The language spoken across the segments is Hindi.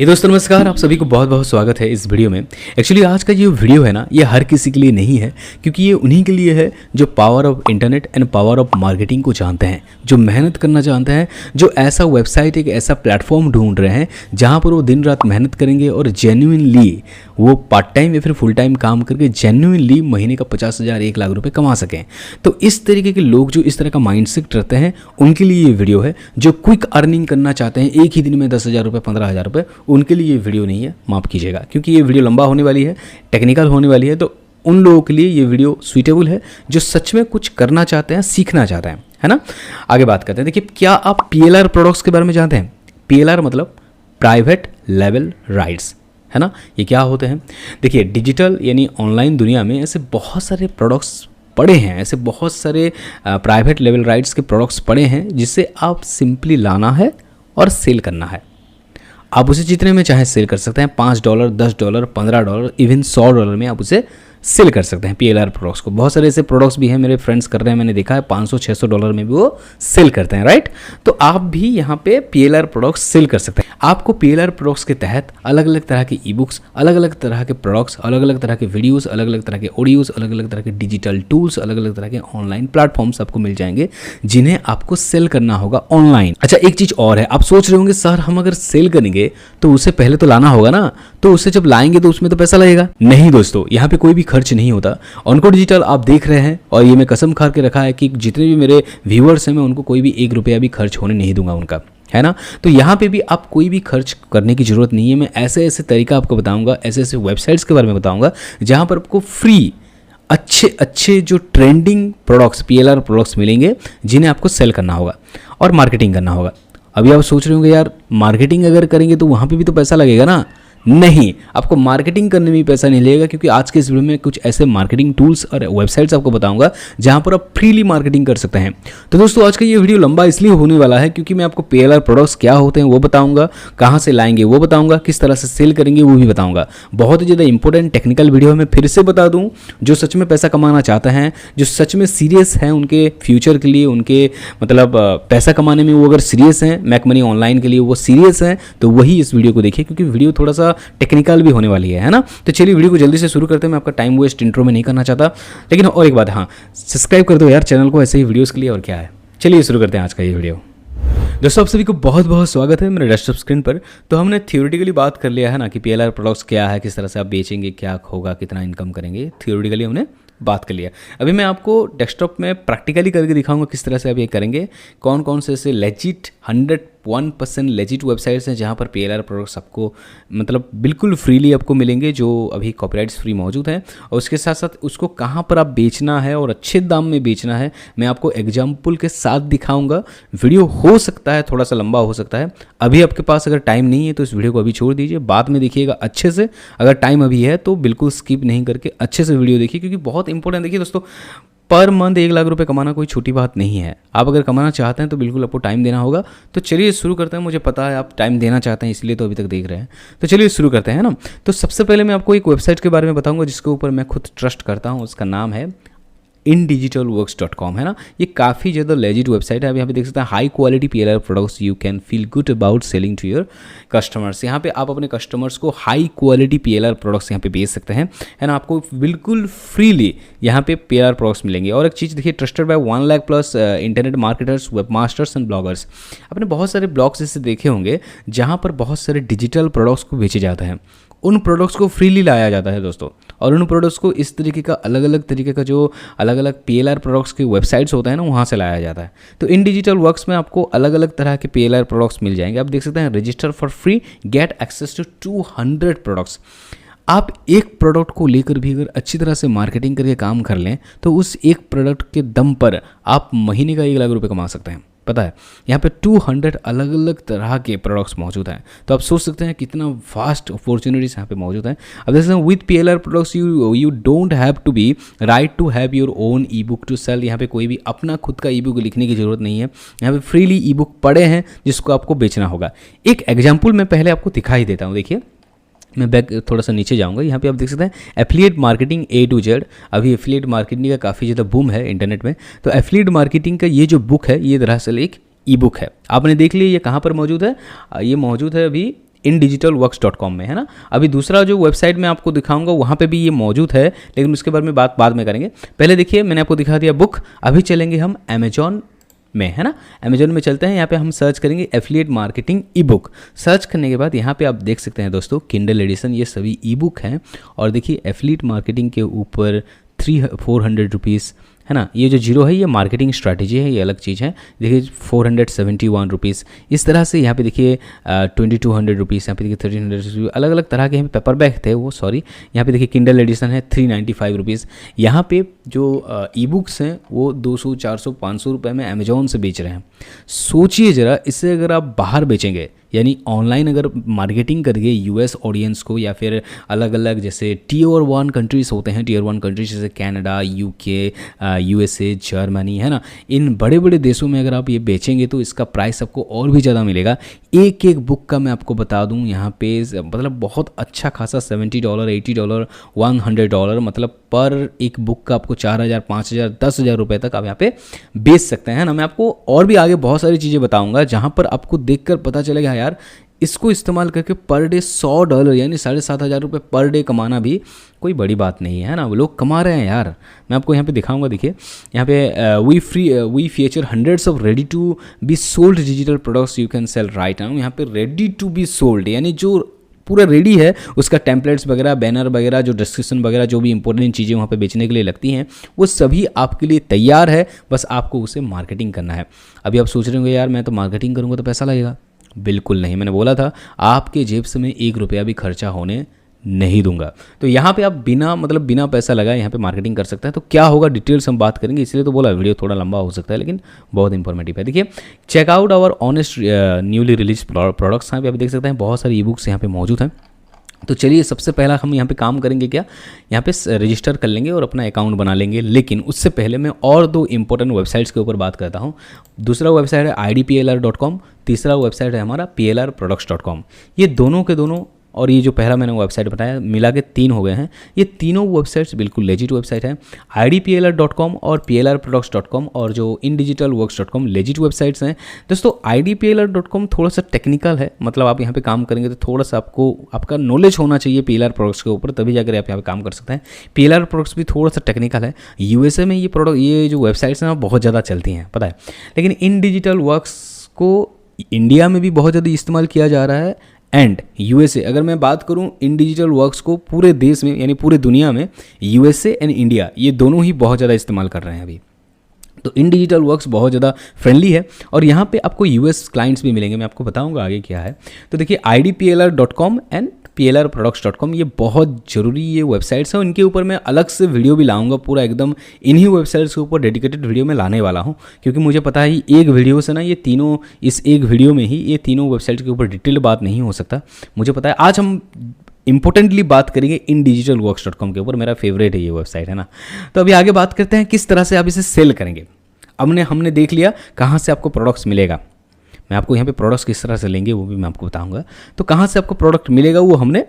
हे दोस्तों नमस्कार, आप सभी को बहुत बहुत स्वागत है इस वीडियो में। एक्चुअली आज का ये वीडियो है ना, ये हर किसी के लिए नहीं है, क्योंकि ये उन्हीं के लिए है जो power of internet and power of marketing को जानते हैं, जो मेहनत करना जानते हैं, जो ऐसा वेबसाइट एक ऐसा प्लेटफॉर्म ढूंढ रहे हैं जहाँ पर वो दिन रात मेहनत करेंगे और जेन्युइनली वो पार्ट टाइम या फिर फुल टाइम काम करके जेन्युइनली महीने का 50,000 1 लाख रुपए कमा सकें। तो इस तरीके के लोग जो इस तरह का माइंडसेट रखते हैं उनके लिए ये वीडियो है। जो क्विक अर्निंग करना चाहते हैं एक ही दिन में 10,000 रुपये 15,000 रुपये, उनके लिए ये वीडियो नहीं है, माफ़ कीजिएगा, क्योंकि ये वीडियो लंबा होने वाली है, टेक्निकल होने वाली है। तो उन लोगों के लिए ये वीडियो सूटेबल है जो सच में कुछ करना चाहते हैं, सीखना चाहते हैं, है ना। आगे बात करते हैं। देखिए, क्या आप PLR प्रोडक्ट्स के बारे में जानते हैं? PLR मतलब प्राइवेट लेवल राइट्स, है ना। ये क्या होते हैं? देखिए, डिजिटल यानी ऑनलाइन दुनिया में ऐसे बहुत सारे प्रोडक्ट्स पड़े हैं, ऐसे बहुत सारे प्राइवेट लेवल राइट्स के प्रोडक्ट्स पड़े हैं जिसे आप सिंपली लाना है और सेल करना है। आप उसे जितने में चाहे सेल कर सकते हैं, $5, $10, $15, इवन $100 में आप उसे सेल कर सकते हैं PLR प्रोडक्ट्स को। बहुत सारे ऐसे प्रोडक्ट्स भी हैं, मेरे फ्रेंड्स कर रहे हैं, मैंने देखा है, $500-600 में भी वो सेल करते हैं, राइट। तो आप भी यहाँ पे PLR प्रोडक्ट्स सेल कर सकते हैं। आपको PLR प्रोडक्ट्स के तहत अलग अलग तरह के ई बुक्स, अलग अलग तरह के प्रोडक्ट्स, अलग अलग तरह के वीडियोस, अलग अलग तरह के ऑडियोज, अलग अलग तरह के डिजिटल टूल्स, अलग अलग तरह के ऑनलाइन प्लेटफॉर्म्स आपको मिल जाएंगे जिन्हें आपको सेल करना होगा ऑनलाइन। अच्छा, एक चीज़ और है, आप सोच रहे होंगे सर हम अगर सेल करेंगे तो उसे पहले तो लाना होगा ना, तो उसे जब लाएंगे तो उसमें तो पैसा लगेगा। नहीं दोस्तों, यहाँ पे कोई भी खर्च नहीं होता। ऑनकोड डिजिटल आप देख रहे हैं और ये मैं कसम खा के रखा है कि जितने भी मेरे व्यूअर्स हैं मैं उनको कोई भी ₹1 भी खर्च होने नहीं दूंगा उनका, है ना। तो यहाँ पे भी आप कोई भी खर्च करने की ज़रूरत नहीं है। मैं ऐसे ऐसे तरीका आपको बताऊंगा, ऐसे ऐसे वेबसाइट्स के बारे में बताऊंगा जहाँ पर आपको फ्री अच्छे अच्छे जो ट्रेंडिंग प्रोडक्ट्स PLR प्रोडक्ट्स मिलेंगे जिन्हें आपको सेल करना होगा और मार्केटिंग करना होगा। अभी आप सोच रहे होंगे यार मार्केटिंग अगर करेंगे तो वहाँ पे भी तो पैसा लगेगा ना। नहीं, आपको मार्केटिंग करने में भी पैसा नहीं लगेगा, क्योंकि आज के इस वीडियो में कुछ ऐसे मार्केटिंग टूल्स और वेबसाइट्स आपको बताऊंगा जहां पर आप फ्रीली मार्केटिंग कर सकते हैं। तो दोस्तों आज का ये वीडियो लंबा इसलिए होने वाला है क्योंकि मैं आपको PLR प्रोडक्ट्स क्या होते हैं वो बताऊंगा, कहां से लाएंगे वो बताऊंगा, किस तरह से सेल करेंगे वो भी बताऊंगा। बहुत ही ज़्यादा इंपॉर्टेंट टेक्निकल वीडियो है। मैं फिर से बता दूँ, जो सच में पैसा कमाना चाहते हैं, जो सच में सीरियस हैं उनके फ्यूचर के लिए, उनके मतलब पैसा कमाने में वो अगर सीरियस हैं, मेक मनी ऑनलाइन के लिए वो सीरियस हैं, तो वही इस वीडियो को देखिए, क्योंकि वीडियो थोड़ा सा टेक्निकल भी होने वाली है ना। तो चलिए वीडियो को जल्दी से शुरू करते हैं। मैं आपका टाइम वेस्ट इंट्रो में नहीं करना चाहता, लेकिन और एक बात, हाँ, सब्सक्राइब कर दो यार चैनल को ऐसे ही वीडियोस के लिए, और क्या है। चलिए शुरू करते हैं आज का ये वीडियो। दोस्तों आप सभी को बहुत बहुत स्वागत है मेरे डेस्कटॉप स्क्रीन पर। तो हमने थियोरेटिकली बात कर लिया है ना कि PLR प्रोडक्ट्स क्या है, किस तरह से आप बेचेंगे, क्या होगा, कितना इनकम करेंगे, थियोरेटिकली हमने बात कर लिया। अभी मैं आपको डेस्कटॉप में प्रैक्टिकली करके दिखाऊंगा किस तरह से आप ये करेंगे। कौन कौन से ऐसे लेजिट 101% लेजिट वेबसाइट्स हैं जहां पर PLR प्रोडक्ट्स आपको मतलब बिल्कुल फ्रीली आपको मिलेंगे, जो अभी कॉपीराइट्स फ्री मौजूद हैं, और उसके साथ साथ उसको कहां पर आप बेचना है और अच्छे दाम में बेचना है मैं आपको एग्जाम्पल के साथ दिखाऊंगा। वीडियो हो सकता है थोड़ा सा लंबा हो सकता है। अभी आपके पास अगर टाइम नहीं है तो इस वीडियो को अभी छोड़ दीजिए, बाद में देखिएगा अच्छे से। अगर टाइम अभी है तो बिल्कुल स्किप नहीं करके अच्छे से वीडियो देखिए, क्योंकि बहुत इंपॉर्टेंट। देखिए दोस्तों, पर मंथ 1 लाख रुपए कमाना कोई छोटी बात नहीं है। आप अगर कमाना चाहते हैं तो बिल्कुल आपको टाइम देना होगा। तो चलिए शुरू करते हैं। मुझे पता है आप टाइम देना चाहते हैं, इसलिए तो अभी तक देख रहे हैं। तो चलिए शुरू करते हैं ना। तो सबसे पहले मैं आपको एक वेबसाइट के बारे में बताऊंगा जिसके ऊपर मैं खुद ट्रस्ट करता हूं। उसका नाम है indigitalworks.com, है ना। ये काफ़ी ज़्यादा लेजिट वेबसाइट है। आप यहाँ पे देख सकते हैं high quality PLR products you can feel good about selling to your customers. यहाँ पे आप अपने कस्टमर्स को हाई क्वालिटी PLR प्रोडक्ट्स यहाँ पे बेच सकते हैं, है ना। आपको बिल्कुल फ्रीली यहाँ पे PLR प्रोडक्ट्स मिलेंगे। और एक चीज़ देखिए, trusted bye 1 lakh plus internet marketers, web masters and bloggers. आपने बहुत सारे ब्लॉग्स इससे देखे होंगे जहाँ पर बहुत सारे डिजिटल प्रोडक्ट्स को बेचे जाते हैं। उन प्रोडक्ट्स को फ्रीली लाया जाता है दोस्तों, और उन प्रोडक्ट्स को इस तरीके का अलग अलग तरीके का जो अलग अलग PLR प्रोडक्ट्स के वेबसाइट्स होते हैं ना, वहाँ से लाया जाता है। तो इन डिजिटल वर्क्स में आपको अलग अलग तरह के PLR प्रोडक्ट्स मिल जाएंगे। आप देख सकते हैं register for free, get access to 200 products. आप एक प्रोडक्ट को लेकर भी अगर अच्छी तरह से मार्केटिंग करके काम कर लें तो उस एक प्रोडक्ट के दम पर आप महीने का 1 लाख रुपये कमा सकते हैं। पता है, यहाँ पे 200 अलग अलग तरह के प्रोडक्ट्स मौजूद हैं। तो आप सोच सकते हैं कितना वास्ट अपॉर्चुनिटीज यहाँ पे मौजूद हैं। अब देख सकते हैं with PLR products you don't have to be right to have your own e book to sell. यहाँ पे कोई भी अपना खुद का ई बुक लिखने की जरूरत नहीं है। यहाँ पे फ्रीली ई बुक पड़े हैं जिसको आपको बेचना होगा। एक एग्जाम्पल मैं पहले आपको दिखाई देता हूँ। देखिए, मैं बैक थोड़ा सा नीचे जाऊंगा। यहाँ पे आप देख सकते हैं affiliate marketing A to Z। अभी एफिलिएट मार्केटिंग का काफ़ी ज़्यादा बूम है इंटरनेट में। तो एफिलिएट मार्केटिंग का ये जो बुक है ये दरअसल एक ई बुक है। आपने देख लिया ये कहाँ पर मौजूद है। ये मौजूद है अभी indigitalworks.com में, है ना। अभी दूसरा जो वेबसाइट मैं आपको दिखाऊंगा वहाँ पे भी ये मौजूद है, लेकिन उसके बारे में बात बाद में करेंगे। पहले देखिए मैंने आपको दिखा दिया बुक, अभी चलेंगे हम अमेजॉन में, है ना। अमेजॉन में चलते हैं, यहाँ पे हम सर्च करेंगे एफिलिएट मार्केटिंग ई बुक। सर्च करने के बाद यहाँ पे आप देख सकते हैं दोस्तों किंडल एडिशन, ये सभी ई बुक हैं। और देखिए एफिलिएट मार्केटिंग के ऊपर 400 रुपीज़, है ना। ये जो जीरो है ये मार्केटिंग स्ट्रैटेजी है, ये अलग चीज़ है। देखिए 471 रुपीज़, इस तरह से यहाँ पे देखिए 2200 रुपीज़, यहाँ पे देखिए 1300 रुपीज़, अलग अलग तरह के यहाँ पे पेपर बैग थे वो, सॉरी। यहाँ पे देखिए किंडल एडिशन है 395 रुपीज़। यहाँ पे जो ई बुक्स हैं वो 200, 400, 500 रुपये में अमेजोन से बेच रहे हैं। सोचिए ज़रा, इससे अगर आप बाहर बेचेंगे, यानी ऑनलाइन अगर मार्केटिंग करके यूएस ऑडियंस को, या फिर अलग अलग जैसे टियर 1 कंट्रीज़ होते हैं, टियर 1 कंट्रीज जैसे कनाडा, यूके, यूएसए, जर्मनी, है ना, इन बड़े बड़े देशों में अगर आप ये बेचेंगे तो इसका प्राइस आपको और भी ज़्यादा मिलेगा। एक एक बुक का मैं आपको बता दूं यहाँ पे मतलब बहुत अच्छा खासा $70, $80, $100, मतलब पर एक बुक का आपको 4000, 5000, 10,000 रुपये तक आप यहाँ पे बेच सकते हैं ना। मैं आपको और भी आगे बहुत सारी चीज़ें बताऊंगा जहाँ पर आपको देखकर पता चलेगा यार इसको इस्तेमाल करके पर डे $100 यानी 7,500 रुपये पर डे कमाना भी कोई बड़ी बात नहीं है ना। वो लोग कमा रहे हैं यार। मैं आपको यहाँ पे दिखाऊंगा, देखिए यहाँ पे we feature hundreds of ready to be sold digital products you can sell right now. यहाँ पे रेडी टू बी सोल्ड यानी जो पूरा रेडी है, उसका टेम्पलेट्स वगैरह, बैनर वगैरह, जो डिस्क्रिप्शन वगैरह, जो भी इंपॉर्टेंट चीज़ें वहाँ पे बेचने के लिए लगती हैं वो सभी आपके लिए तैयार है, बस आपको उसे मार्केटिंग करना है। अभी आप सोच रहे होंगे यार मैं तो मार्केटिंग करूँगा तो पैसा लगेगा। बिल्कुल नहीं, मैंने बोला था आपके जेब से मैं 1 रुपया भी खर्चा होने नहीं दूंगा। तो यहाँ पे आप बिना पैसा लगाए यहाँ पे मार्केटिंग कर सकते हैं। तो क्या होगा डिटेल्स हम बात करेंगे, इसलिए तो बोला वीडियो थोड़ा लंबा हो सकता है लेकिन बहुत इंफॉर्मेटिव है। देखिए checkout our honest newly release products, यहाँ पे आप देख सकते हैं बहुत सारी ई बुक्स यहाँ पे मौजूद हैं। तो चलिए सबसे पहला हम यहाँ पे काम करेंगे क्या, यहाँ पे रजिस्टर कर लेंगे और अपना अकाउंट बना लेंगे। लेकिन उससे पहले मैं और 2 इंपॉर्टेंट वेबसाइट्स के ऊपर बात करता हूँ। दूसरा वेबसाइट है idplr.com, तीसरा वेबसाइट है हमारा plrproducts.com। ये दोनों के दोनों, और ये जो पहला मैंने वेबसाइट बताया मिला के 3 हो गए हैं। ये तीनों वेबसाइट्स बिल्कुल लेजिट वेबसाइट है। idplr.com और plrproducts.com और जो indigitalworks.com लेजिट वेबसाइट्स हैं। दोस्तों idplr.com थोड़ा सा टेक्निकल है, मतलब आप यहाँ पे काम करेंगे तो थोड़ा सा आपका नॉलेज होना चाहिए PLR प्रोडक्ट्स के ऊपर, तभी जाकर आप यहाँ पे काम कर सकते हैं। PLR प्रोडक्ट्स भी थोड़ा सा टेक्निकल है। यूएसए में ये जो वेबसाइट्स हैं बहुत ज़्यादा चलती हैं, पता है। लेकिन InDigitalWorks को इंडिया में भी बहुत ज़्यादा इस्तेमाल किया जा रहा है। एंड यूएसए, अगर मैं बात करूं InDigitalWorks को पूरे देश में यानी पूरे दुनिया में, यूएसए एंड इंडिया ये दोनों ही बहुत ज़्यादा इस्तेमाल कर रहे हैं अभी। तो InDigitalWorks बहुत ज़्यादा फ्रेंडली है और यहाँ पे आपको यूएस क्लाइंट्स भी मिलेंगे, मैं आपको बताऊंगा आगे क्या है। तो देखिए idplr.com एंड plrproducts.com ये बहुत ज़रूरी ये वेबसाइट्स हैं। इनके ऊपर मैं अलग से वीडियो भी लाऊंगा, पूरा एकदम इन्हीं वेबसाइट्स के ऊपर डेडिकेटेड वीडियो में लाने वाला हूं, क्योंकि मुझे पता है एक वीडियो से ना ये तीनों, इस एक वीडियो में ही ये तीनों वेबसाइट्स के ऊपर डिटेल बात नहीं हो सकता, मुझे पता है। आज हम इंपॉर्टेंटली बात करेंगे InDigitalWorks.com के ऊपर, मेरा फेवरेट है ये वेबसाइट, है ना। तो अभी आगे बात करते हैं किस तरह से आप इसे सेल करेंगे। हमने देख लिया कहाँ से आपको प्रोडक्ट्स मिलेगा, मैं आपको यहाँ पे प्रोडक्ट्स किस तरह से लेंगे वो भी मैं आपको बताऊंगा। तो कहाँ से आपको प्रोडक्ट मिलेगा वो हमने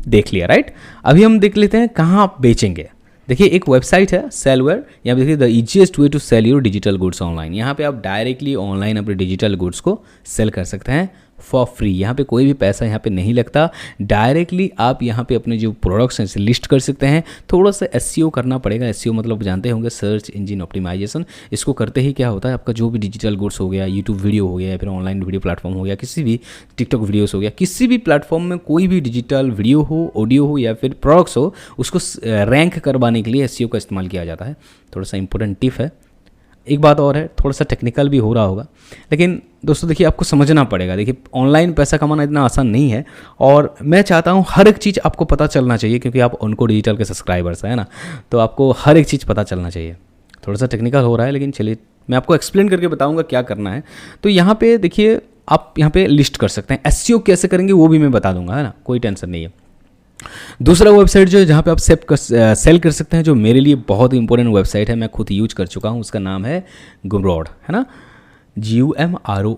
देख लिया, राइट। अभी हम देख लेते हैं कहाँ आप बेचेंगे। देखिए एक वेबसाइट है सेलवेयर, यहाँ पे देखिए the easiest way to sell your digital goods online. यहाँ पे आप डायरेक्टली ऑनलाइन अपने डिजिटल गुड्स को सेल कर सकते हैं फॉर फ्री। यहाँ पे कोई भी पैसा यहाँ पे नहीं लगता, डायरेक्टली आप यहाँ पे अपने जो प्रोडक्ट्स हैं इसे लिस्ट कर सकते हैं। थोड़ा सा SEO करना पड़ेगा, SEO मतलब जानते होंगे, सर्च इंजन ऑप्टिमाइजेशन। इसको करते ही क्या होता है, आपका जो भी डिजिटल गुड्स हो गया, यूट्यूब वीडियो हो गया या फिर ऑनलाइन वीडियो प्लेटफॉर्म हो गया, किसी भी टिकटॉक वीडियोस हो गया, किसी भी प्लेटफॉर्म में कोई भी डिजिटल वीडियो हो, ऑडियो हो या फिर प्रोडक्ट्स हो, उसको रैंक करवाने के लिए SEO का इस्तेमाल किया जाता है। थोड़ा सा इंपॉर्टेंट टिप है। एक बात और है, थोड़ा सा टेक्निकल भी हो रहा होगा, लेकिन दोस्तों देखिए आपको समझना पड़ेगा। देखिए ऑनलाइन पैसा कमाना इतना आसान नहीं है और मैं चाहता हूँ हर एक चीज़ आपको पता चलना चाहिए, क्योंकि आप उनको डिजिटल के सब्सक्राइबर्स हैं ना, तो आपको हर एक चीज़ पता चलना चाहिए। थोड़ा सा टेक्निकल हो रहा है लेकिन चलिए मैं आपको एक्सप्लेन करके बताऊँगा क्या करना है। तो यहाँ पे देखिए आप यहाँ पे लिस्ट कर सकते हैं। SEO कैसे करेंगे वो भी मैं बता दूंगा, है ना, कोई टेंशन नहीं है। दूसरा वेबसाइट जो है जहाँ पे आप सेल कर सकते हैं, जो मेरे लिए बहुत इंपॉर्टेंट वेबसाइट है, मैं खुद यूज कर चुका हूँ, उसका नाम है Gumroad, है ना, GUMROAD.com,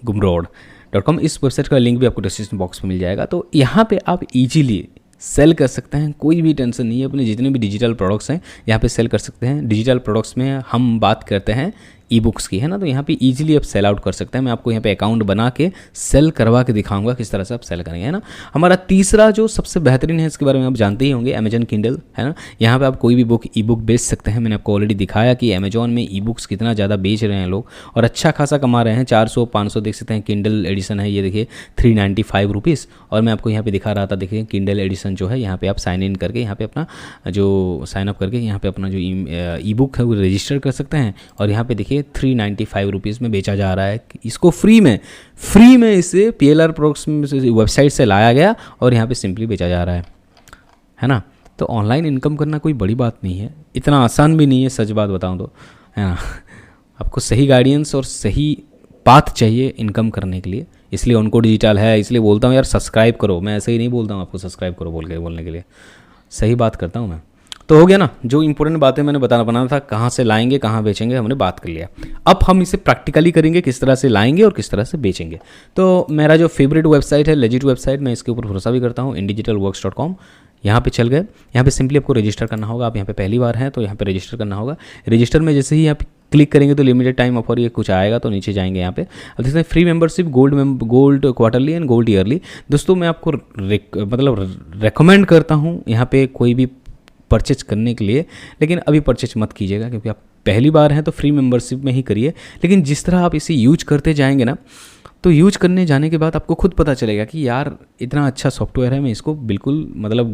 Gumroad.com। इस वेबसाइट का लिंक भी आपको डिस्क्रिप्शन बॉक्स में मिल जाएगा। तो यहाँ पे आप इजीली सेल कर सकते हैं, कोई भी टेंशन नहीं है। अपने जितने भी डिजिटल प्रोडक्ट्स हैं यहाँ पे सेल कर सकते हैं। डिजिटल प्रोडक्ट्स में हम बात करते हैं ई बुक्स की, है ना। तो यहाँ पे ईजिली आप सेल आउट कर सकते हैं। मैं आपको यहाँ पे अकाउंट बना के सेल करवा के दिखाऊंगा किस तरह से आप सेल करेंगे, है ना। हमारा तीसरा जो सबसे बेहतरीन है, इसके बारे में आप जानते ही होंगे, अमेजन किंडल, है ना। यहाँ पे आप कोई भी बुक ई बुक बेच सकते हैं। मैंने आपको ऑलरेडी दिखाया कि अमेजॉन में ई बुक्स कितना ज़्यादा बेच रहे हैं लोग और अच्छा खासा कमा रहे हैं। 400-500 देख सकते हैं। किंडल एडिशन है ये, देखिए 395 रुपीज़। और मैं आपको यहाँ पे दिखा रहा था, देखिए किंडल एडिशन जो है, यहाँ पे आप साइन इन करके यहाँ पे अपना जो साइन अप करके यहाँ पे अपना जो ई बुक है वो रजिस्टर कर सकते हैं। और यहाँ पे देखिए 395 रुपीज़ में बेचा जा रहा है। इसको फ्री में इसे PLR प्रोडक्ट्स वेबसाइट से लाया गया और यहाँ पे सिंपली बेचा जा रहा है ना। तो ऑनलाइन इनकम करना कोई बड़ी बात नहीं है, इतना आसान भी नहीं है, सच बात बताऊँ तो, है ना। आपको सही गाइडेंस और सही पाथ चाहिए इनकम करने के लिए, इसलिए उनको डिजिटल है। इसलिए बोलता हूँ यार सब्सक्राइब करो। मैं ऐसे ही नहीं बोलता हूँ आपको सब्सक्राइब करो बोलने के लिए, सही बात करता हूँ मैं। तो हो गया ना, जो इंपॉर्टेंट बातें मैंने बनाना था, कहाँ से लाएंगे कहाँ बेचेंगे, हमने बात कर लिया। अब हम इसे प्रैक्टिकली करेंगे, किस तरह से लाएंगे और किस तरह से बेचेंगे। तो मेरा जो फेवरेट वेबसाइट है, लेजिट वेबसाइट, मैं इसके ऊपर भरोसा भी करता हूँ, indigitalworks.com। यहाँ पे चल गए। यहाँ पे सिंपली आपको रजिस्टर करना होगा। आप यहाँ पे पहली बार हैं तो यहाँ पे रजिस्टर करना होगा। रजिस्टर में जैसे ही आप क्लिक करेंगे तो लिमिटेड टाइम ऑफर ये कुछ आएगा, तो नीचे जाएंगे यहाँ पे। अब देखते हैं free membership, gold quarterly and gold yearly. दोस्तों मैं आपको रेकमेंड करता हूँ यहाँ पे कोई भी परचेज करने के लिए, लेकिन अभी परचेज मत कीजिएगा क्योंकि आप पहली बार हैं तो फ्री मेंबरशिप में ही करिए। लेकिन जिस तरह आप इसे यूज करते जाएंगे ना, तो यूज करने जाने के बाद आपको खुद पता चलेगा कि यार इतना अच्छा सॉफ्टवेयर है, मैं इसको बिल्कुल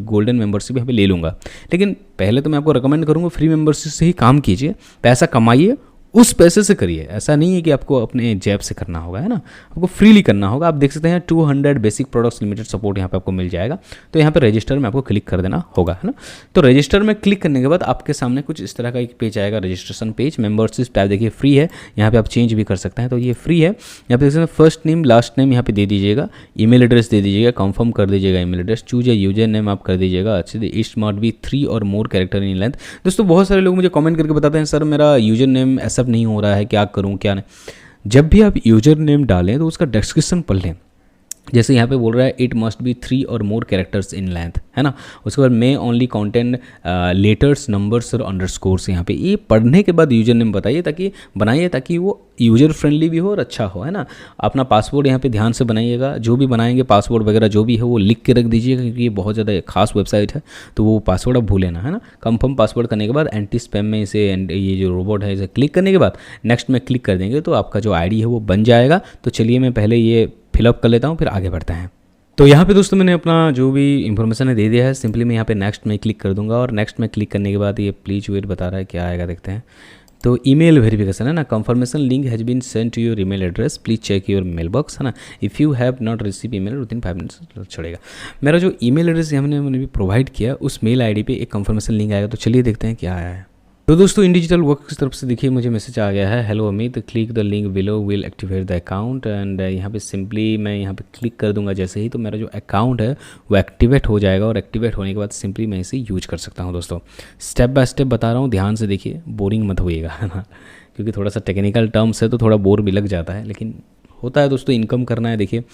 गोल्डन मेंबरशिप यहाँ पे ले लूँगा। लेकिन पहले तो मैं आपको रिकमेंड करूँगा फ्री मेंबरशिप से ही काम कीजिए, पैसा कमाइए, उस पैसे से करिए। ऐसा नहीं है कि आपको अपने जेब से करना होगा, है ना, आपको फ्रीली करना होगा। आप देख सकते हैं 200 बेसिक प्रोडक्ट्स लिमिटेड सपोर्ट यहाँ पे आपको मिल जाएगा। तो यहाँ पे रजिस्टर में आपको क्लिक कर देना होगा, है ना। तो रजिस्टर में क्लिक करने के बाद आपके सामने कुछ इस तरह का एक पेज आएगा, रजिस्ट्रेशन पेज। मेंबरशिप टैब देखिए फ्री है, यहाँ पे आप चेंज भी कर सकते हैं, तो ये फ्री है। यहाँ पे देख सकते हैं फर्स्ट नेम लास्ट नेम यहाँ पे दे दीजिएगा, ईमेल एड्रेस दे दीजिएगा, कंफर्म कर दीजिएगा email address, choose a user name आप कर दीजिएगा। अच्छे से इट मस्ट बी 3 और मोर कैरेक्टर इन लेंथ। दोस्तों बहुत सारे लोग मुझे कमेंट करके बताते हैं सर मेरा यूजर नेम एक्सेप्ट नहीं हो रहा है, क्या करूं क्या नहीं। जब भी आप यूजर नेम डालें तो उसका डिस्क्रिप्शन पढ़ लें। जैसे यहाँ पे बोल रहा है इट मस्ट बी 3 और मोर कैरेक्टर्स इन लेंथ, है ना। उसके बाद मे ओनली कंटेंट लेटर्स नंबर्स और अंडरस्कोर्स। यहाँ पे ये पढ़ने के बाद यूजर नेम बनाइए ताकि वो यूजर फ्रेंडली भी हो और अच्छा हो, है ना। अपना पासवर्ड यहाँ पे ध्यान से बनाइएगा, जो भी बनाएंगे पासवर्ड वगैरह जो भी है वो लिख के रख दीजिएगा, क्योंकि ये बहुत ज़्यादा खास वेबसाइट है, तो वो पासवर्ड आप भूलें ना, है ना। कंफर्म पासवर्ड करने के बाद एंटी स्पैम में इसे ये जो रोबोट है इसे क्लिक करने के बाद नेक्स्ट में क्लिक कर देंगे तो आपका जो आईडी है वो बन जाएगा। तो चलिए मैं पहले ये फिलअप कर लेता हूँ, फिर आगे बढ़ते हैं। तो यहाँ पे दोस्तों मैंने अपना जो भी इंफॉर्मेशन है दे दिया है। सिंपली मैं यहाँ पे नेक्स्ट में क्लिक कर दूंगा और नेक्स्ट में क्लिक करने के बाद ये प्लीज वेट बता रहा है, क्या आएगा देखते हैं। तो ईमेल वेरिफिकेशन है ना, confirmation link has been send to your email address, please check your mail box, है ना। If you have not receive email within 5 minutes चलेगा। मेरा जो ईमेल एड्रेस हमने भी प्रोवाइड किया उस मेल आईडी पे एक कंफर्मेशन लिंक आएगा। तो चलिए देखते हैं क्या आया है। तो दोस्तों इन डिजिटल वर्क की तरफ से देखिए मुझे मैसेज आ गया है, hello Amit, click the link below will activate the account. And यहाँ पे सिंपली मैं यहाँ पे क्लिक कर दूंगा जैसे ही, तो मेरा जो अकाउंट है वो एक्टिवेट हो जाएगा और एक्टिवेट होने के बाद सिंपली मैं इसे यूज कर सकता हूँ। दोस्तों स्टेप बाय स्टेप बता रहा हूँ, ध्यान से देखिए, बोरिंग मत होइएगा, है ना, क्योंकि थोड़ा सा टेक्निकल टर्म्स है तो थोड़ा बोर भी लग जाता है, लेकिन होता है दोस्तों, इनकम करना है, देखिए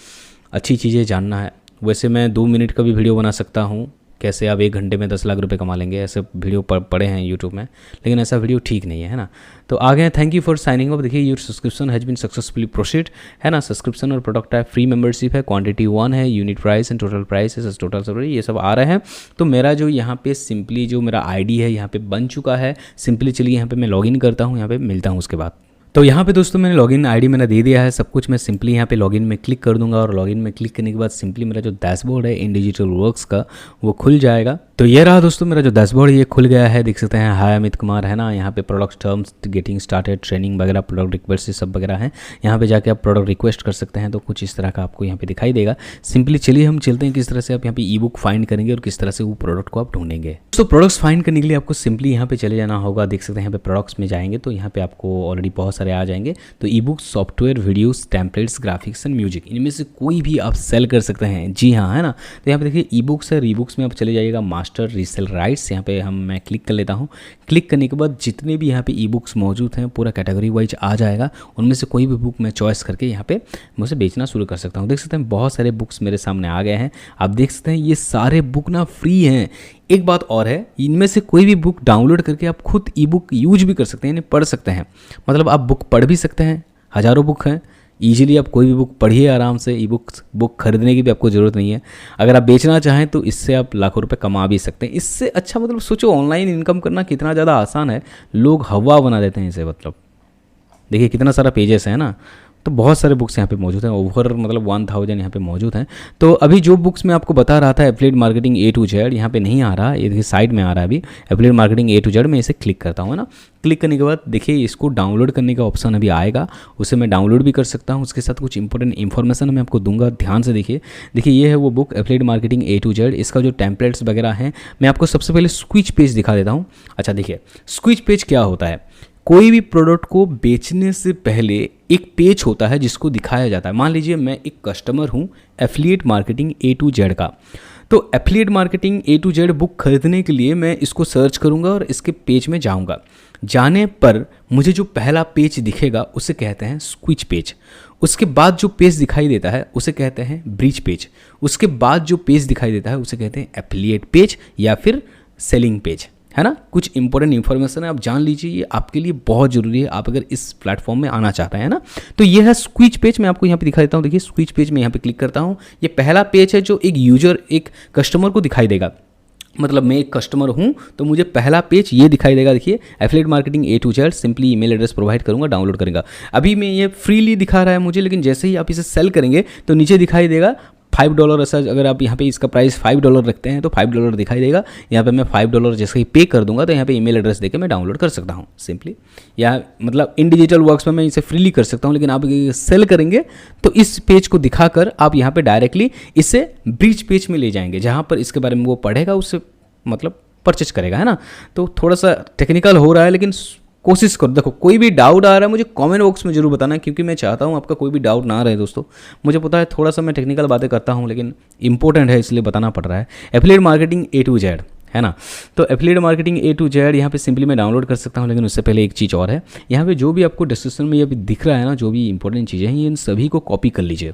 अच्छी चीज़ें जानना है। वैसे मैं 2 मिनट का भी वीडियो बना सकता हूँ, कैसे आप 1 घंटे में 10 लाख रुपए कमा लेंगे, ऐसे वीडियो पड़े हैं यूट्यूब में, लेकिन ऐसा वीडियो ठीक नहीं है ना। तो आगे हैं, thank you for signing up. देखिए your subscription has been successfully proceed, है ना। सब्सक्रिप्शन और प्रोडक्ट है, फ्री मेंबरशिप है, क्वांटिटी 1 है, unit price and total price है, टोटल सब ये सब आ रहे हैं। तो मेरा जो यहाँ पे सिंपली जो मेरा आईडी है यहाँ पे बन चुका है। सिंपली चलिए यहाँ पे मैं लॉगिन करता हूँ, यहाँ पे मिलता हूँ उसके बाद। तो यहाँ पे दोस्तों मैंने लॉगिन आईडी मैंने दे दिया है सब कुछ। मैं सिंपली यहाँ पे लॉगिन में क्लिक कर दूंगा और लॉगिन में क्लिक करने के बाद सिंपली मेरा जो डैशबोर्ड है इन डिजिटल वर्क्स का वो खुल जाएगा। तो ये रहा दोस्तों मेरा जो डैशबोर्ड ये खुल गया है, देख सकते हैं हाय अमित कुमार, है ना। यहाँ पे product terms, getting started, training वगैरह, प्रोडक्ट रिक्वेस्ट ये सब वगैरह है। यहाँ पे जाके आप प्रोडक्ट रिक्वेस्ट कर सकते हैं, तो कुछ इस तरह का आपको यहाँ पे दिखाई देगा। सिंपली चलिए हम चलते हैं किस तरह से आप यहाँ पे ई बुक फाइंड करेंगे और किस तरह से वो प्रोडक्ट को आप ढूंढेंगे। तो प्रोडक्ट्स फाइंड करने के लिए आपको सिंपली यहाँ पे चले जाना होगा। देख सकते हैं यहाँ पे प्रोडक्ट्स में जाएंगे तो यहाँ पे आपको ऑलरेडी बहुत सारे आ जाएंगे। तो ई book, software, videos, templates, graphics and music, इनमें से कोई भी आप सेल कर सकते हैं। जी हाँ, है ना। तो यहाँ पे देखिए ई बुक्स है, ई बुक्स में आप चले जाइएगा, मास्टर रीसेल राइट्स, यहाँ पे मैं क्लिक कर लेता हूँ। क्लिक करने के बाद जितने भी यहाँ पे ई बुक्स मौजूद हैं पूरा कैटेगरी वाइज आ जाएगा, उनमें से कोई भी बुक मैं चॉइस करके यहाँ पे मैं उसे बेचना शुरू कर सकता हूँ। देख सकते हैं बहुत सारे बुक्स मेरे सामने आ गए हैं। आप देख सकते हैं ये सारे बुक ना फ्री हैं। एक बात और है, इनमें से कोई भी बुक डाउनलोड करके आप खुद ई बुक यूज भी कर सकते हैं, यानी पढ़ सकते हैं। मतलब आप बुक पढ़ भी सकते हैं, हज़ारों बुक हैं, ईजिली आप कोई भी बुक पढ़िए आराम से। ई बुक खरीदने की भी आपको ज़रूरत नहीं है। अगर आप बेचना चाहें तो इससे आप लाखों रुपए कमा भी सकते हैं। इससे अच्छा मतलब सोचो ऑनलाइन इनकम करना कितना ज़्यादा आसान है। लोग हवा बना देते हैं इसे। मतलब देखिए कितना सारा पेजेस है ना, तो बहुत सारे बुक्स यहाँ पे मौजूद हैं। ओवर मतलब 1000 यहाँ पे मौजूद हैं। तो अभी जो बुक्स मैं आपको बता रहा था affiliate marketing A to Z, यहाँ पे नहीं आ रहा, ये देखिए साइड में आ रहा है अभी affiliate marketing A to Z। मैं इसे क्लिक करता हूँ, है ना। क्लिक करने के बाद देखिए इसको डाउनलोड करने का ऑप्शन अभी आएगा, उसे मैं डाउनलोड भी कर सकता हूँ। उसके साथ कुछ इंपॉर्टेंट इन्फॉर्मेशन मैं आपको दूंगा, ध्यान से देखिए। ये है वो book affiliate marketing A to Z। इसका जो टेम्पलेट्स वगैरह हैं मैं आपको सबसे पहले स्क्विच पेज दिखा देता हूँ। अच्छा देखिए स्क्विच पेज क्या होता है, कोई भी प्रोडक्ट को बेचने से पहले एक पेज होता है जिसको दिखाया जाता है। मान लीजिए मैं एक कस्टमर हूँ affiliate marketing A to Z का, तो affiliate marketing A to Z book खरीदने के लिए मैं इसको सर्च करूँगा और इसके पेज में जाऊँगा। जाने पर मुझे जो पहला पेज दिखेगा उसे कहते हैं स्क्विच पेज। उसके बाद जो पेज दिखाई देता है उसे कहते हैं ब्रिज पेज। उसके बाद जो पेज दिखाई देता है उसे कहते हैं एफिलिएट पेज या फिर सेलिंग पेज, है ना। कुछ इंपॉर्टेंट इन्फॉर्मेशन है, आप जान लीजिए, ये आपके लिए बहुत ज़रूरी है आप अगर इस प्लेटफॉर्म में आना चाहते हैं ना। तो ये है स्क्विच पेज। मैं आपको यहाँ पे दिखा देता हूँ। देखिए स्क्विच पेज में यहाँ पे क्लिक करता हूँ। ये पहला पेज है जो एक यूजर एक कस्टमर को दिखाई देगा। मतलब मैं एक कस्टमर हूँ तो मुझे पहला पेज ये दिखाई देगा। देखिए affiliate marketing A to Z, simply email address provide करूँगा, डाउनलोड करेगा। अभी मैं ये फ्रीली दिखा रहा है मुझे, लेकिन जैसे ही आप इसे सेल करेंगे तो नीचे दिखाई देगा $5। ऐसा अगर आप यहाँ पे इसका प्राइस $5 रखते हैं तो $5 दिखाई देगा। यहाँ पे मैं $5 जैसे ही पे कर दूंगा तो यहाँ पे ईमेल एड्रेस देके मैं डाउनलोड कर सकता हूँ सिंपली। या मतलब इन डिजिटल वर्क्स में मैं इसे फ्रीली कर सकता हूँ, लेकिन आप सेल करेंगे तो इस पेज को दिखाकर आप यहाँ पे डायरेक्टली इसे ब्रिज पेज में ले जाएंगे, जहाँ पर इसके बारे में वो पढ़ेगा, उससे मतलब परचेज करेगा, है ना। तो थोड़ा सा टेक्निकल हो रहा है लेकिन कोशिश करो। देखो कोई भी डाउट आ रहा है मुझे कमेंट बॉक्स में जरूर बताना, क्योंकि मैं चाहता हूँ आपका कोई भी डाउट ना रहे दोस्तों। मुझे पता है थोड़ा सा मैं टेक्निकल बातें करता हूँ लेकिन इंपॉर्टेंट है इसलिए बताना पड़ रहा है। Affiliate marketing A to Z, है ना। तो affiliate marketing A to Z यहाँ पे सिंपली मैं डाउनलोड कर सकता हूँ, लेकिन उससे पहले एक चीज़ और है। यहाँ पे जो भी आपको डिस्क्रिप्शन में ये भी दिख रहा है ना, जो भी इंपॉर्टेंट चीज़ें हैं, इन सभी को कॉपी कर लीजिए।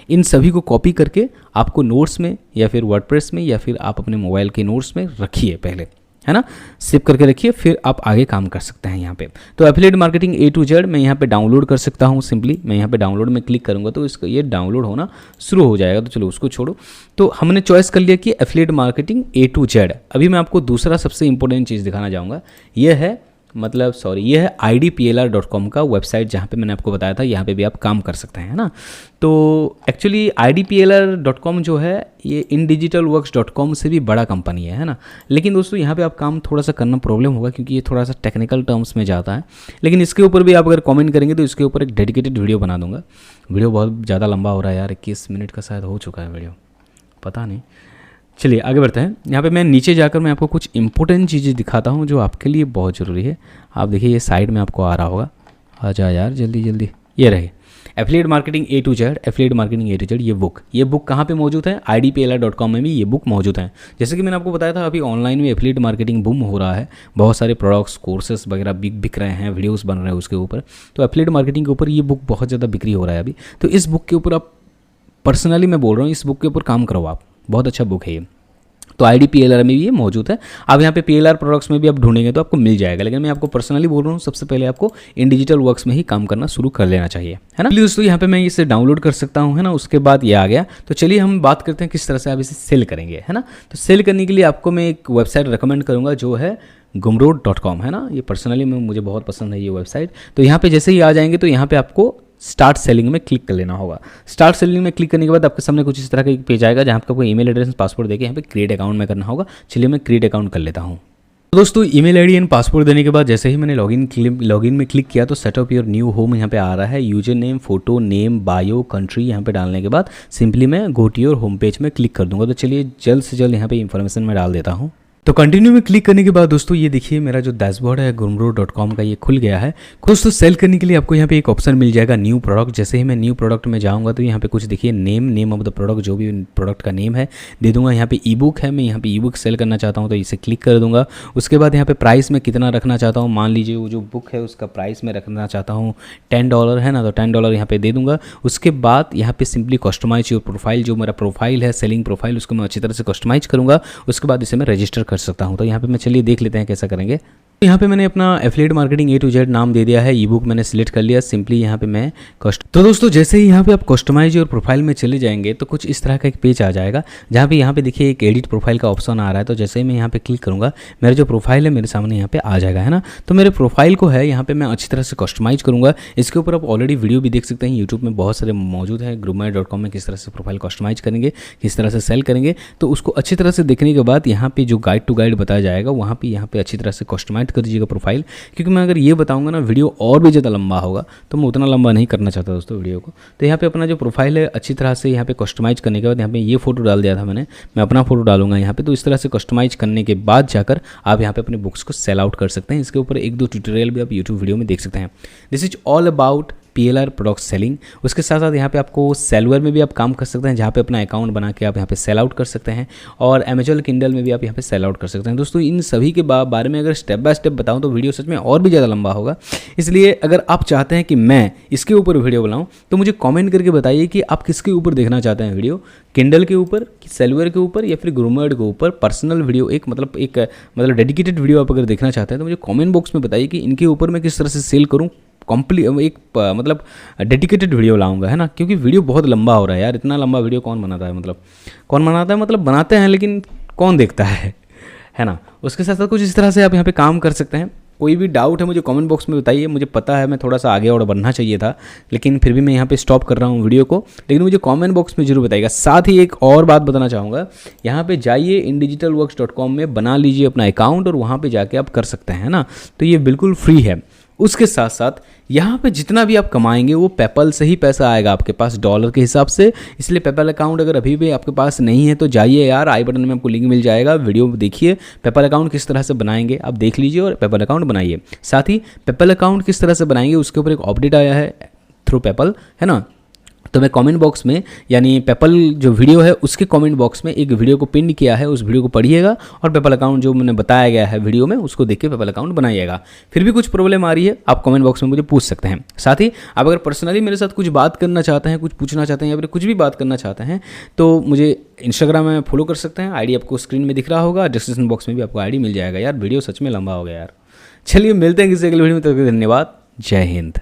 इन सभी को कॉपी करके आपको नोट्स में या फिर वर्डप्रेस में या फिर आप अपने मोबाइल के नोट्स में रखिए पहले, है ना। सेव करके रखिए, फिर आप आगे काम कर सकते हैं यहाँ पे। तो affiliate marketing A to Z मैं यहाँ पे डाउनलोड कर सकता हूँ। सिंपली मैं यहाँ पे डाउनलोड में क्लिक करूँगा तो इसका ये डाउनलोड होना शुरू हो जाएगा। तो चलो उसको छोड़ो। तो हमने चॉइस कर लिया कि affiliate marketing A to Z। अभी मैं आपको दूसरा सबसे इंपॉर्टेंट चीज़ दिखाना चाहूँगा। ये है ये है idplr.com का वेबसाइट, जहाँ पे मैंने आपको बताया था यहाँ पे भी आप काम कर सकते हैं, है ना। तो एक्चुअली idplr.com जो है ये indigitalworks.com से भी बड़ा कंपनी है ना। लेकिन दोस्तों यहाँ पे आप काम थोड़ा सा करना प्रॉब्लम होगा क्योंकि ये थोड़ा सा टेक्निकल टर्म्स में जाता है। लेकिन इसके ऊपर भी आप अगर कमेंट करेंगे तो इसके ऊपर एक डेडिकेटेड वीडियो बना दूंगा। वीडियो बहुत ज़्यादा लंबा हो रहा है यार, 21 मिनट का शायद हो चुका है वीडियो, पता नहीं। चलिए आगे बढ़ते हैं। यहाँ पे मैं नीचे जाकर मैं आपको कुछ इंपॉर्टेंट चीज़ें दिखाता हूँ जो आपके लिए बहुत ज़रूरी है। आप देखिए ये साइड में आपको आ रहा होगा, आ जा यार जल्दी जल्दी। ये रहे affiliate marketing A to Z, affiliate marketing A to Z। ये बुक कहाँ पे मौजूद है? idplr.com में भी ये बुक मौजूद है। जैसे कि मैंने आपको बताया था अभी ऑनलाइन में एफिलिएट मार्केटिंग बूम हो रहा है, बहुत सारे प्रोडक्ट्स कोर्सेस वगैरह बिक रहे हैं, वीडियोस बन रहे हैं उसके ऊपर। तो एफिलिएट मार्केटिंग के ऊपर ये बुक बहुत ज़्यादा बिक्री हो रहा है अभी। तो इस बुक के ऊपर आप पर्सनली मैं बोल रहा हूँ, इस बुक के ऊपर काम करो आप, बहुत अच्छा बुक है ये। तो IDPLR में भी ये मौजूद है। अब यहाँ पे PLR प्रोडक्ट्स में भी आप ढूंढेंगे तो आपको मिल जाएगा, लेकिन मैं आपको पर्सनली बोल रहा हूँ सबसे पहले आपको इन डिजिटल वर्क्स में ही काम करना शुरू कर लेना चाहिए, है ना। दोस्तों यहाँ पे मैं इसे डाउनलोड कर सकता हूँ, है ना। उसके बाद ये आ गया। तो चलिए हम बात करते हैं किस तरह से आप इसे सेल करेंगे, है ना। तो सेल करने के लिए आपको मैं एक वेबसाइट रिकमेंड करूँगा जो है gumroad.com, है ना। ये पर्सनली मुझे बहुत पसंद है ये वेबसाइट। तो यहाँ पे जैसे ही आ जाएंगे तो यहाँ पे आपको स्टार्ट सेलिंग में क्लिक कर लेना होगा। स्टार्ट सेलिंग में क्लिक करने के बाद आपके सामने कुछ इस तरह का एक पेज आएगा जहाँ पे आपको ईमेल एड्रेस पासवर्ड देके यहाँ पे क्रिएट अकाउंट में करना होगा। चलिए मैं क्रिएट अकाउंट कर लेता हूँ। तो दोस्तों ईमेल आईडी एंड पासवर्ड देने के बाद जैसे ही मैंने लॉगिन में क्लिक किया तो सेटअप योर न्यू होम यहाँ पे आ रहा है। User name, photo, name, bio, country यहाँ पे डालने के बाद सिंपली मैं go to your home page में क्लिक कर दूंगा। तो चलिए जल्द से जल्द यहाँ पे इन्फॉर्मेशन मैं डाल देता हूँ। तो कंटिन्यू में क्लिक करने के बाद दोस्तों ये देखिए मेरा जो डैशबोर्ड है gumroad.com का ये खुल गया है। दोस्तों सेल करने के लिए आपको यहाँ पे एक ऑप्शन मिल जाएगा न्यू प्रोडक्ट। जैसे ही मैं न्यू प्रोडक्ट में जाऊँगा तो यहाँ पे कुछ देखिए नेम ऑफ द प्रोडक्ट, जो भी प्रोडक्ट का नेम है दे दूंगा। यहाँ पे ई बुक है, मैं यहाँ पे ई बुक सेल करना चाहता हूँ तो इसे क्लिक कर दूंगा। उसके बाद यहाँ पे प्राइस में कितना रखना चाहता हूँ, मान लीजिए वो जो बुक है उसका प्राइस में रखना चाहता हूँ $10 है ना, तो $10 यहाँ पे दे दूंगा। उसके बाद यहाँ पे सिंपली कस्टमाइज योर प्रोफाइल, जो मेरा प्रोफाइल है सेलिंग प्रोफाइल उसको मैं अच्छी तरह से कस्टमाइज करूँगा। उसके बाद इसे मैं रजिस्टर कर सकता हूँ। तो यहाँ पे मैं चलिए देख लेते हैं कैसा करेंगे। यहाँ पे मैंने अपना affiliate marketing A to Z नाम दे दिया है, ई बुक मैंने सिलेक्ट कर लिया। सिंपली यहाँ पे मैं तो दोस्तों जैसे ही यहाँ पे आप कस्टमाइज और प्रोफाइल में चले जाएंगे तो कुछ इस तरह का एक पेज आ जाएगा, जहाँ पे यहाँ पे देखिए एक एडिट प्रोफाइल का ऑप्शन आ रहा है। तो जैसे ही मैं यहाँ पे क्लिक करूँगा मेरा जो प्रोफाइल है मेरे सामने यहाँ पे आ जाएगा, है ना। तो मेरे प्रोफाइल को है यहाँ पे मैं अच्छी तरह से कस्टमाइज करूँगा। इसके ऊपर आप ऑलरेडी वीडियो भी देख सकते हैं, यूट्यूब में बहुत सारे मौजूद है। growmart.com में किस तरह से प्रोफाइल कस्टमाइज करेंगे, किस तरह से सेल करेंगे, तो उसको अच्छी तरह से देखने के बाद यहाँ पे जो गाइड टू गाइड बताया जाएगा वहाँ पे अच्छी तरह से कस्टमाइज कर दीजिएगा प्रोफाइल। क्योंकि मैं अगर ये बताऊंगा ना वीडियो और भी ज़्यादा लंबा होगा, तो मैं उतना लंबा नहीं करना चाहता दोस्तों वीडियो को। तो यहाँ पे अपना जो प्रोफाइल है अच्छी तरह से यहाँ पे कस्टमाइज करने के बाद यहाँ पे ये फोटो डाल दिया था मैंने, मैं अपना फोटो डालूंगा यहाँ पे। तो इस तरह से कस्टमाइज करने के बाद जाकर आप यहाँ पे अपने बुक्स को सेल आउट कर सकते हैं। इसके ऊपर 1-2 ट्यूटोरियल भी आप यूट्यूब वीडियो में देख सकते हैं। This is all about PLR product selling. उसके साथ साथ यहाँ पे आपको सेलवर में भी आप काम कर सकते हैं, जहाँ पे अपना अकाउंट बना के आप यहाँ पे सेल आउट कर सकते हैं, और अमेजन किंडल में भी आप यहाँ पे सेल आउट कर सकते हैं। दोस्तों इन सभी के बारे में अगर स्टेप बाय स्टेप बताऊँ तो वीडियो सच में और भी ज़्यादा लंबा होगा। इसलिए अगर आप चाहते हैं कि मैं इसके ऊपर वीडियो बनाऊँ तो मुझे कॉमेंट करके बताइए कि आप किसके ऊपर देखना चाहते हैं वीडियो, किंडल के ऊपर, सेलवर के ऊपर, या फिर ग्रूमर्ड के ऊपर। पर्सनल वीडियो एक मतलब डेडिकेटेड वीडियो आप अगर देखना चाहते हैं तो मुझे कमेंट बॉक्स में बताइए कि इनके ऊपर मैं किस तरह से सेल करूं। एक मतलब डेडिकेटेड वीडियो लाऊंगा, है ना, क्योंकि वीडियो बहुत लंबा हो रहा है यार। इतना लंबा वीडियो कौन बनाता है, मतलब बनाते हैं लेकिन कौन देखता है ना। उसके साथ साथ कुछ इस तरह से आप यहाँ पे काम कर सकते हैं। कोई भी डाउट है मुझे कमेंट बॉक्स में बताइए। मुझे पता है मैं थोड़ा सा आगे और बढ़ना चाहिए था, लेकिन फिर भी मैं यहाँ पे स्टॉप कर रहा हूँ वीडियो को, लेकिन मुझे कमेंट बॉक्स में जरूर बताइएगा। साथ ही एक और बात बताना चाहूँगा, यहाँ पे जाइए indigitalworks.com में बना लीजिए अपना अकाउंट और वहाँ पे जाके आप कर सकते हैं ना। तो ये बिल्कुल फ्री है। उसके साथ साथ यहाँ पे जितना भी आप कमाएंगे वो पेपल से ही पैसा आएगा आपके पास डॉलर के हिसाब से। इसलिए पेपल अकाउंट अगर अभी भी आपके पास नहीं है तो जाइए यार, आई बटन में आपको लिंक मिल जाएगा, वीडियो देखिए पेपल अकाउंट किस तरह से बनाएंगे आप देख लीजिए और पेपल अकाउंट बनाइए। साथ ही पेपल अकाउंट किस तरह से बनाएंगे उसके ऊपर एक अपडेट आया है थ्रू पेपल, है ना। तो मैं कमेंट बॉक्स में, यानी पेपल जो वीडियो है उसके कमेंट बॉक्स में एक वीडियो को पिन किया है, उस वीडियो को पढ़िएगा और पेपल अकाउंट जो मैंने बताया गया है वीडियो में उसको देख के पेपल अकाउंट बनाइएगा। फिर भी कुछ प्रॉब्लम आ रही है आप कमेंट बॉक्स में मुझे पूछ सकते हैं। साथ ही आप अगर पर्सनली मेरे साथ कुछ बात करना चाहते हैं, कुछ पूछना चाहते हैं या फिर कुछ भी बात करना चाहते हैं तो मुझे इंस्टाग्राम में फॉलो कर सकते हैं। आईडी आपको स्क्रीन में दिख रहा होगा, डिस्क्रिप्शन बॉक्स में भी आपको आईडी मिल जाएगा। यार वीडियो सच में लंबा हो गया यार। चलिए मिलते हैं किसी अगले वीडियो में, तो धन्यवाद, जय हिंद।